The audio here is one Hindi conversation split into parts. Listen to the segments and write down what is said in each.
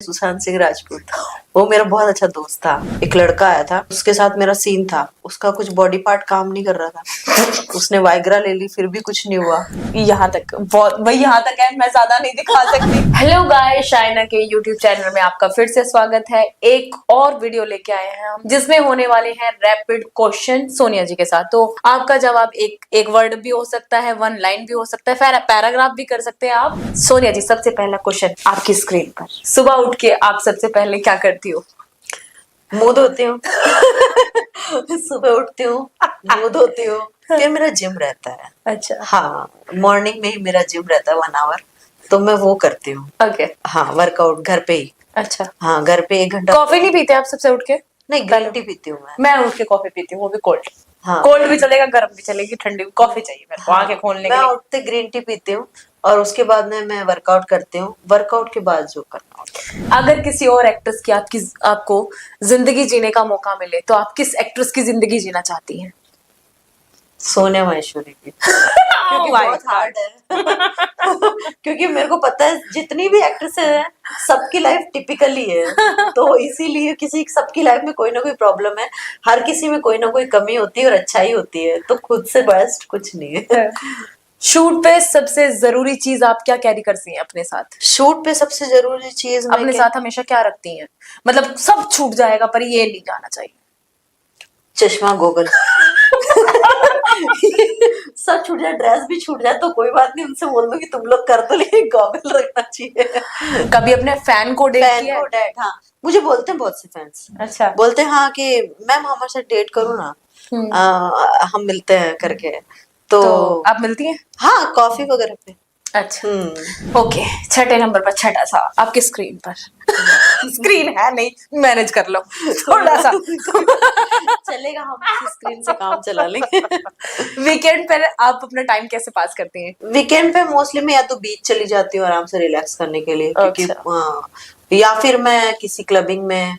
सुशांत सिंह राजपूत, वो मेरा बहुत अच्छा दोस्त था। एक लड़का आया था, उसके साथ मेरा सीन था। उसका कुछ बॉडी पार्ट काम नहीं कर रहा था, उसने वाइग्रा ले ली, फिर भी कुछ नहीं हुआ। यहाँ तक बहुत भाई, यहाँ तक है, मैं ज्यादा नहीं दिखा सकती। हेलो गाइस, शाइना के यूट्यूब चैनल में आपका फिर से स्वागत है। एक और वीडियो लेके आए हैं हम, जिसमें होने वाले हैं रैपिड क्वेश्चन सोनिया जी के साथ। तो आपका जवाब एक वर्ड भी हो सकता है, वन लाइन भी हो सकता है, पैराग्राफ भी कर सकते हैं आप। सोनिया जी, सबसे पहला क्वेश्चन आपकी स्क्रीन पर। सुबह उठ के आप सबसे पहले क्या करती हो? मुंह धोती हूँ। सुबह उठती हूँ, मुंह धोती हूँ, फिर मेरा जिम रहता है। अच्छा, हाँ, मॉर्निंग में ही मेरा जिम रहता है 1 आवर, तो मैं वो करती हूँ। ओके। हाँ, वर्कआउट घर पे ही। अच्छा, हाँ, घर पे 1 घंटा। कॉफी नहीं पीते आप सबसे उठ के? नहीं, ग्रीन टी पीती हूँ मैं। मैं उठ के कॉफी पीती हूँ, वो भी कोल्ड। हाँ, कोल्ड भी चलेगा, गर्म भी चलेगी, ठंडी भी, कॉफी चाहिए मेरे को आंखें खोलने के मैं लिए। उठते ग्रीन टी पीती हूँ और उसके बाद में मैं वर्कआउट करती हूँ। वर्कआउट के बाद जो करना होता है। अगर किसी और एक्ट्रेस की आपको जिंदगी जीने का मौका मिले तो आप किस एक्ट्रेस की जिंदगी जीना चाहती हैं? सोनिया माहेश्वरी की। क्योंकि my बहुत God. हार्ड है। क्योंकि मेरे को पता है जितनी भी एक्ट्रेस है सबकी लाइफ टिपिकली है, तो इसीलिए किसी सबकी लाइफ में कोई ना कोई प्रॉब्लम है। हर किसी में कोई ना कोई कमी होती है और अच्छाई होती है, तो खुद से बेस्ट कुछ नहीं है। शूट पे सबसे जरूरी चीज आप क्या कैरी करती हैं अपने साथ? शूट पे सबसे जरूरी चीज मैं अपने साथ हमेशा क्या रखती हैं? मतलब सब छूट जाएगा पर ये नहीं जाना चाहिए। चश्मा, गोगल। सब छूट जाए, ड्रेस भी छूट जाए तो कोई बात नहीं, उनसे बोल दो कि तुम लोग कर दो, लेकिन गॉगल रखना चाहिए। कभी अपने फैन को डेट फैन किया को है? डेट, हाँ, मुझे बोलते हैं बहुत से फैंस। अच्छा। बोलते हैं हाँ कि मैम हमारे साथ डेट करो ना, हम मिलते हैं करके। तो आप मिलती हैं? हाँ, कॉफी वगैरह पे। अच्छा, ओके। छठे नंबर पर छठा सा आपकी स्क्रीन पर। स्क्रीन है नहीं, मैनेज कर लो थोड़ा सा। चलेगा, हम इसी स्क्रीन से काम चला लेंगे। वीकेंड पर आप अपना टाइम कैसे पास करती हैं? वीकेंड पे मोस्टली मैं या तो बीच चली जाती हूँ आराम से रिलैक्स करने के लिए, क्योंकि अच्छा। या फिर मैं किसी क्लबिंग में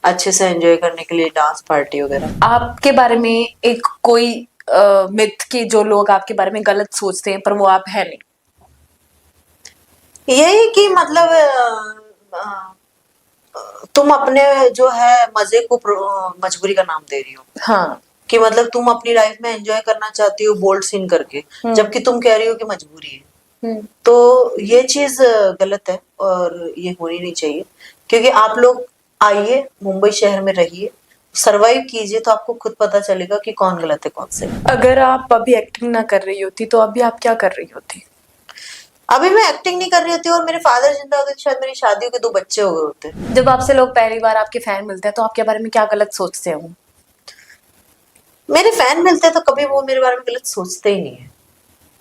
अच्छे से एंजॉय करने के लिए, डांस पार्टी वगैरह। आपके बारे में एक कोई मिथ कि जो लोग आपके बारे में गलत सोचते हैं पर वो आप है नहीं? यही कि मतलब तुम अपने जो है मजे को मजबूरी का नाम दे रही हो। हाँ, कि मतलब तुम अपनी लाइफ में एंजॉय करना चाहती हो बोल्ड सीन करके, जबकि तुम कह रही हो कि मजबूरी है। तो ये चीज गलत है और ये होनी नहीं चाहिए। क्योंकि आप लोग आइए, मुंबई शहर में रहिए, सरवाइव कीजिए, तो आपको खुद पता चलेगा कि कौन गलत है कौन सही। अगर आप अभी एक्टिंग ना कर रही होती तो अभी आप क्या कर रही होती? अभी मैं एक्टिंग नहीं कर रही होती और मेरे फादर जिंदा होते तो शायद मेरी शादी होके 2 बच्चे हो गए होते। जब आपसे लोग पहली बार आपके फैन मिलते हैं तो आपके बारे में क्या गलत सोचते हैं? मेरे फैन मिलते हैं तो कभी वो मेरे बारे में गलत सोचते ही नहीं है।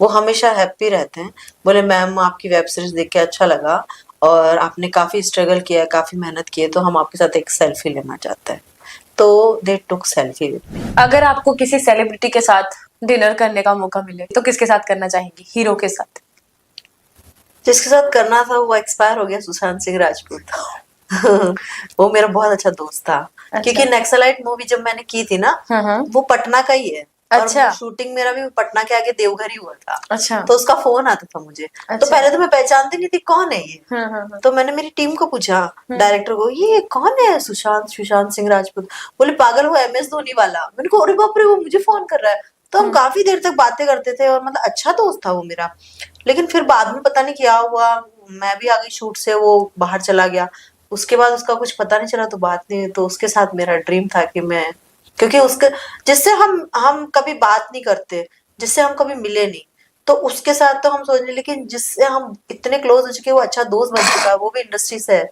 वो हमेशा हैप्पी रहते हैं। बोले मैम आपकी वेब सीरीज देख के अच्छा लगा और आपने काफी स्ट्रगल किया है, काफी मेहनत की है, तो हम आपके साथ एक सेल्फी लेना चाहते हैं। तो दे टुक सेल्फी विद मी। अगर आपको किसी सेलिब्रिटी के साथ डिनर करने का मौका मिले तो किसके साथ करना चाहेंगी? हीरो के साथ? जिसके साथ करना था वो एक्सपायर हो गया, सुशांत सिंह राजपूत। वो मेरा बहुत अच्छा दोस्त था। अच्छा। क्योंकि नक्सलाइट मूवी जब मैंने की थी ना, वो पटना का ही है। अच्छा। और शूटिंग मेरा भी पटना के आगे देवघर ही हुआ था। अच्छा। तो उसका फोन आता था मुझे। अच्छा। तो पहले तो मैं पहचानती नहीं थी कौन है ये। तो मैंने मेरी टीम को पूछा, डायरेक्टर को, ये कौन है सुशांत सिंह राजपूत? बोले पागल, वो MS धोनी वाला। मैंने कहा अरे बाप रे, वो मुझे फोन कर रहा है। तो हम काफी देर तक बातें करते थे और मतलब अच्छा दोस्त था वो मेरा। लेकिन फिर बाद में पता नहीं क्या हुआ, मैं भी आ गई शूट से, वो बाहर चला गया। उसके बाद उसका कुछ पता नहीं चला, तो बात नहीं। तो उसके साथ मेरा ड्रीम था कि मैं, क्योंकि उसके जिससे हम कभी बात नहीं करते, जिससे हम कभी मिले नहीं, तो उसके साथ तो हम सोच रहे, लेकिन जिससे हम इतने क्लोज हो चुके, वो अच्छा दोस्त बन चुका है, वो भी इंडस्ट्री से है।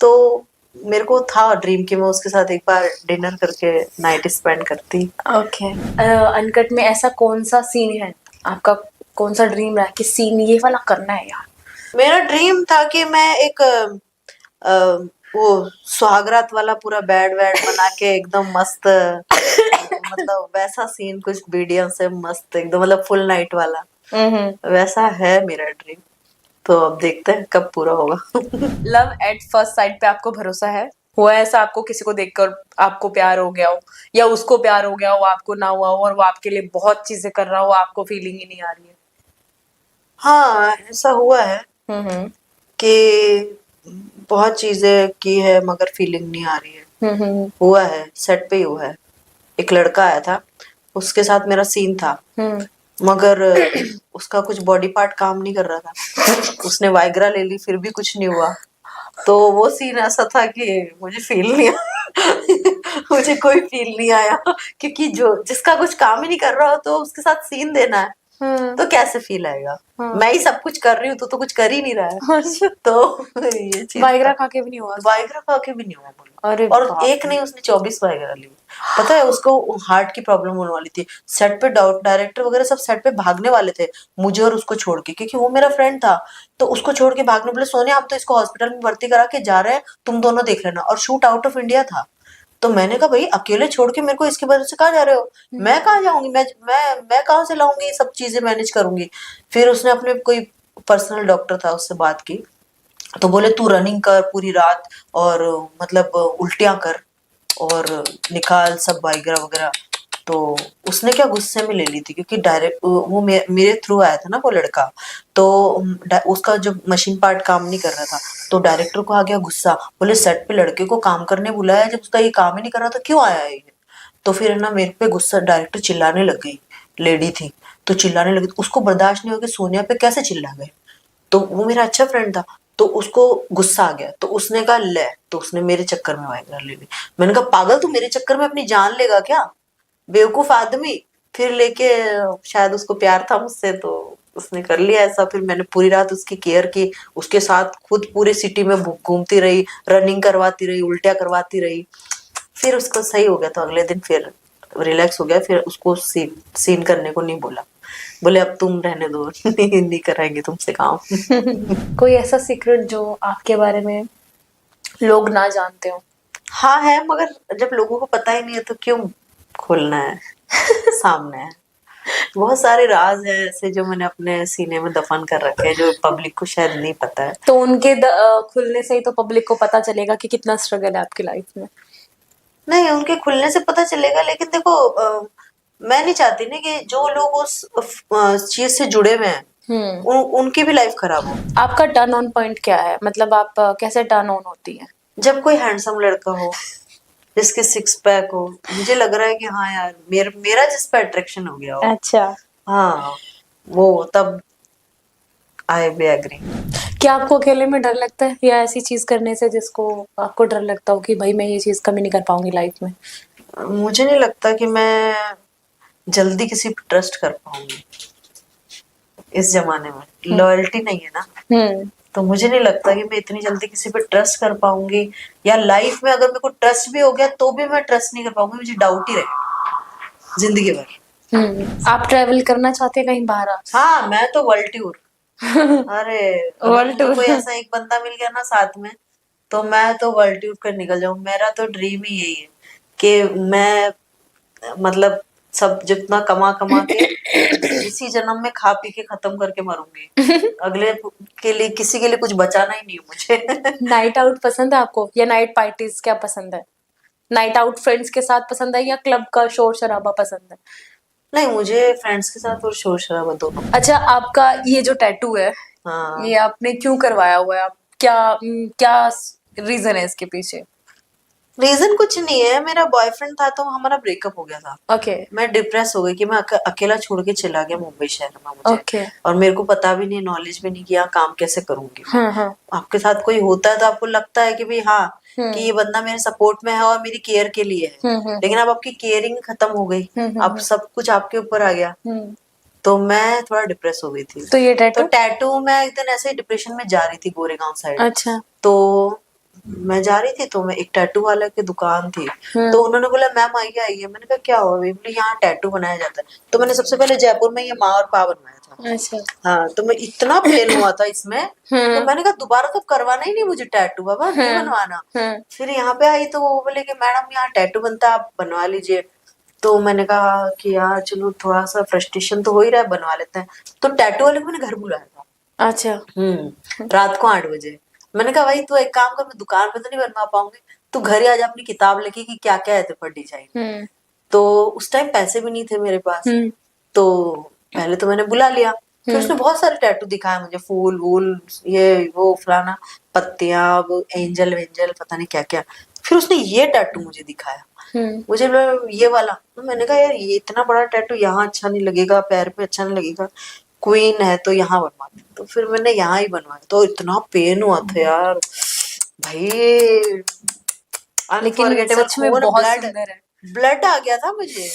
तो मेरे को था ड्रीम कि मैं उसके साथ एक बार डिनर करके नाइट स्पेंड करती। ओके। अनकट में ऐसा कौन सा सीन है आपका, कौन सा ड्रीम रहा कि सीन ये वाला करना है यार? मेरा ड्रीम था कि मैं एक अ, वो सुहागरात वाला पूरा बेड वेड बना के एकदम मस्त, मतलब वैसा सीन कुछ BDM से मस्त एकदम, मतलब फुल नाइट वाला, वैसा है मेरा ड्रीम। तो अब देखते हैं कब पूरा होगा। लव एट फर्स्ट साइट पे आपको भरोसा है? हुआ है ऐसा आपको, किसी को देखकर आपको प्यार हो गया हो या उसको प्यार हो गया हो, आपको ना हुआ हो और वो आपके लिए बहुत चीजें कर रहा हो, आपको फीलिंग ही नहीं आ रही है? हाँ, ऐसा हुआ है कि बहुत चीजें की है मगर फीलिंग नहीं आ रही है। हुआ है, सेट पे ही हुआ है। एक लड़का आया था, उसके साथ मेरा सीन था, मगर उसका कुछ बॉडी पार्ट काम नहीं कर रहा था। उसने वाइग्रा ले ली फिर भी कुछ नहीं हुआ। तो वो सीन ऐसा था कि मुझे फील नहीं आया। मुझे कोई फील नहीं आया, क्योंकि जो जिसका कुछ काम ही नहीं कर रहा हो तो उसके साथ सीन देना है, तो कैसे फील आएगा। मैं ही सब कुछ कर रही हूँ तो कुछ कर ही नहीं रहा है। तो ये चीज वाइग्रा खा के भी नहीं हुआ? वाइग्रा खा के भी नहीं हुआ बोलो। अरे और बाप एक नहीं, उसने 24 वाइग्रा ली। पता है उसको हार्ट की प्रॉब्लम होने वाली थी। सेट पे डायरेक्टर वगैरह सब सेट पे भागने वाले थे, मुझे और उसको छोड़ के, क्योंकि वो मेरा फ्रेंड था। तो उसको छोड़ के भागने, बोले सोनिया हम तो इसको हॉस्पिटल में भर्ती करा के जा रहे हैं, तुम दोनों देख लेना। और शूट आउट ऑफ इंडिया था। तो मैंने कहा भाई अकेले छोड़ के मेरे को इसकी वजह से कहाँ जा रहे हो? मैं कहाँ जाऊंगी, मैं कहाँ से लाऊंगी ये सब चीजें मैनेज करूंगी। फिर उसने अपने कोई पर्सनल डॉक्टर था उससे बात की, तो बोले तू रनिंग कर पूरी रात और मतलब उल्टियां कर और निकाल सब वाइग्रा वगैरह। तो उसने क्या गुस्से में ले ली थी, क्योंकि डायरेक्ट वो मेरे थ्रू आया था ना वो लड़का। तो उसका जो मशीन पार्ट काम नहीं कर रहा था, तो डायरेक्टर को आ गया गुस्सा, बोले सेट पे लड़के को काम करने बुलाया जब उसका ये काम ही नहीं कर रहा तो क्यों आया है ये। तो फिर ना मेरे पे गुस्सा, डायरेक्टर चिल्लाने लग गई, लेडी थी तो चिल्लाने लगी। उसको बर्दाश्त नहीं हो गया, सोनिया पे कैसे चिल्ला गए। तो वो मेरा अच्छा फ्रेंड था, तो उसको गुस्सा आ गया, तो उसने कहा ले, तो उसने मेरे चक्कर में वाइग्रा ले ली। मैंने कहा पागल तू मेरे चक्कर में अपनी जान लेगा क्या, बेवकूफ आदमी। फिर लेके शायद उसको प्यार था मुझसे तो उसने कर लिया ऐसा। फिर मैंने पूरी रात उसकी केयर की, उसके साथ खुद पूरे सिटी में घूमती रही, रनिंग करवाती रही, उल्टियां करवाती रही। फिर उसको सही हो गया, तो अगले दिन फिर रिलैक्स हो गया। फिर उसको सीन करने को नहीं बोला, बोले अब तुम रहने दो। नहीं कराएंगे तुमसे काम। कोई ऐसा सीक्रेट जो आपके बारे में लोग ना जानते हो? हाँ है, मगर जब लोगों को पता ही नहीं है तो क्यों खोलना है। सामने है, बहुत सारे राज है ऐसे जो मैंने अपने सीने में दफन कर रखे हैं, जो पब्लिक को शायद नहीं पता है। तो उनके खुलने से ही तो पब्लिक को पता चलेगा कि कितना स्ट्रगल है आपकी लाइफ में। नहीं, उनके खुलने से पता चलेगा, लेकिन देखो मैं नहीं चाहती ना कि जो लोग उस चीज से जुड़े हुए हैं उनकी भी लाइफ खराब हो। आपका टर्न ऑन पॉइंट क्या है, मतलब आप कैसे टर्न ऑन होती है? जब कोई हैंडसम लड़का हो जिसके सिक्स पैक हो, मुझे लग रहा है कि हाँ यार मेरा जिस पे अट्रैक्शन हो गया हो, अच्छा। हाँ वो तब आई बी एग्री। क्या आपको अकेले में डर लगता है, या ऐसी चीज करने से जिसको आपको डर लगता हो कि भाई मैं ये चीज कभी नहीं कर पाऊंगी लाइफ में? मुझे नहीं लगता कि मैं जल्दी किसी पे ट्रस्ट कर पाऊंगी। इस जमाने में लॉयल्टी नहीं है ना, तो मुझे नहीं लगता कि मैं इतनी जल्दी किसी पे ट्रस्ट कर पाऊंगी। या लाइफ में अगर मेरे को ट्रस्ट भी हो गया तो भी मैं ट्रस्ट नहीं कर पाऊंगी, मुझे डाउट ही रहे जिंदगी भर। आप ट्रेवल करना चाहते हैं कहीं बाहर? हाँ, मैं तो वर्ल्ड टूर। अरे वर्ल्ड टूर। कोई ऐसा एक बंदा मिल गया ना साथ में, तो मैं तो वर्ल्ड टूर कर निकल जाऊं। मेरा तो ड्रीम ही यही है कि मैं मतलब सब जितना कमा कमा के इसी जन्म में खा पी के खत्म करके मरूंगी। अगले के लिए किसी के लिए कुछ बचाना ही नहीं मुझे। नाइट आउट पसंद है आपको, या नाइट पार्टीज क्या पसंद है? नाइट आउट फ्रेंड्स के साथ पसंद है, या क्लब का शोर शराबा पसंद है? नहीं, मुझे फ्रेंड्स के साथ और शोर शराबा दोनों। अच्छा, आपका ये जो टैटू है, हाँ, ये आपने क्यों करवाया हुआ है? आप क्या क्या रीजन है इसके पीछे? रीजन कुछ नहीं है, मेरा बॉयफ्रेंड था तो हमारा ब्रेकअप हो गया था। ओके। मैं डिप्रेस हो गई कि मैं अकेला छोड़ के चला गया मुंबई शहर में मुझे। ओके। और मेरे को पता भी नहीं, नॉलेज भी नहीं कि यहाँ काम कैसे करूंगी मैं। हाँ। आपके साथ कोई होता है तो आपको लगता है कि भाई हाँ कि ये बंदा मेरे सपोर्ट में है और मेरी केयर के लिए है, लेकिन अब आपकी केयरिंग खत्म हो गई, अब सब कुछ आपके ऊपर आ गया। तो मैं थोड़ा डिप्रेस हो गई थी। तो ये टैटू मैं एक दिन ऐसे ही डिप्रेशन में जा रही थी गोरेगांव साइड। अच्छा। तो मैं जा रही थी तो मैं एक टैटू वाला की दुकान थी, तो उन्होंने बोला मैम आइए आइए। मैंने कहा क्या हुआ? बोले यहाँ टैटू बनाया जाता है। तो मैंने सबसे पहले जयपुर में ये माँ और पा बनवाया था। अच्छा। हाँ, तो मैं इतना पेन हुआ था इसमें, तो मैंने कहा दोबारा तो करवाना ही नहीं मुझे टैटू, बाबा नहीं बनवाना। फिर यहाँ पे आई तो वो बोले कि मैडम यहाँ टैटू बनता है, आप बनवा लीजिए। तो मैंने कहा कि यार चलो थोड़ा सा फ्रस्ट्रेशन तो हो ही रहा है, बनवा लेते हैं। तो टैटू वाले को मैंने घर बुलाया था। अच्छा। रात को 8 बजे। मैंने कहा भाई तू एक काम कर, मैं दुकान पे तो नहीं बनवा पाऊंगी, तू घर ही आ जा, अपनी किताब लेके कि क्या क्या है तेरे पर डिजाइन। तो उस टाइम पैसे भी नहीं थे मेरे पास, तो पहले तो मैंने बुला लिया। फिर उसने बहुत सारे टैटू दिखाए मुझे, फूल वूल ये वो फलाना, पत्तियां, वो एंजल वेंजल पता नहीं क्या क्या। फिर उसने ये टैटू मुझे दिखाया, मुझे लगा ये वाला। तो मैंने कहा यार ये इतना बड़ा टैटू यहाँ अच्छा नहीं लगेगा, पैर पे अच्छा नहीं लगेगा, क्वीन है तो यहाँ बनवा दे। तो फिर मैंने यहाँ ही बनवाया, तो इतना पेन हुआ था यार भाई, लेकिन अनफॉरगेटेबल। सच में खून बहुत ब्लड सुंदर है। ब्लड आ गया था मुझे।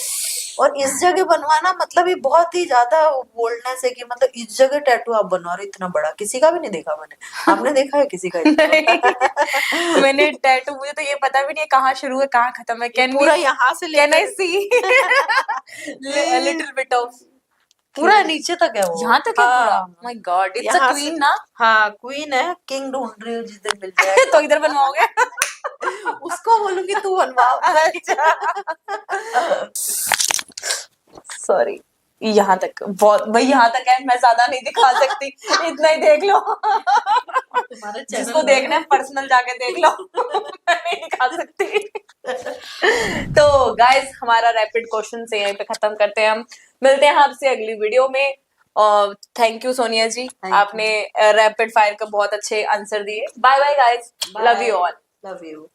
और इस जगह बनवाना मतलब ये बहुत ही ज्यादा बोल्डनेस है कि मतलब इस जगह टैटू आप बनवा रहे हो इतना बड़ा, किसी का भी नहीं देखा मैंने। आपने देखा है किसी का इतना नहीं, मैंने टैटू, मुझे तो ये पता भी नहीं है कहाँ शुरू है कहाँ खत्म है। ये पूरा यहाँ से कैन आई लेकर सी लिटिल बिट ऑफ, पूरा नीचे तक है वो, यहाँ तक है पूरा? हाँ, माय गॉड, इट्स अ यहाँ क्वीन से। ना? हाँ क्वीन है, किंग ढूंढ रही हूँ, जिस दिन मिल जाएगा तो इधर बनवाओगे? उसको बोलूंगी तू बनवा। सॉरी, यहाँ तक बहुत भाई, यहाँ तक है, मैं ज्यादा नहीं दिखा सकती। इतना ही देख लो। जिसको देखना है पर्सनल जाके देख लो। मैं नहीं दिखा सकती। तो गाइस, हमारा रैपिड क्वेश्चन से यहीं पे खत्म करते हैं हम। मिलते हैं आपसे अगली वीडियो में। और थैंक यू सोनिया जी, आपने रैपिड फायर का बहुत अच्छे आंसर दिए। Bye bye guys, love you all. Love you.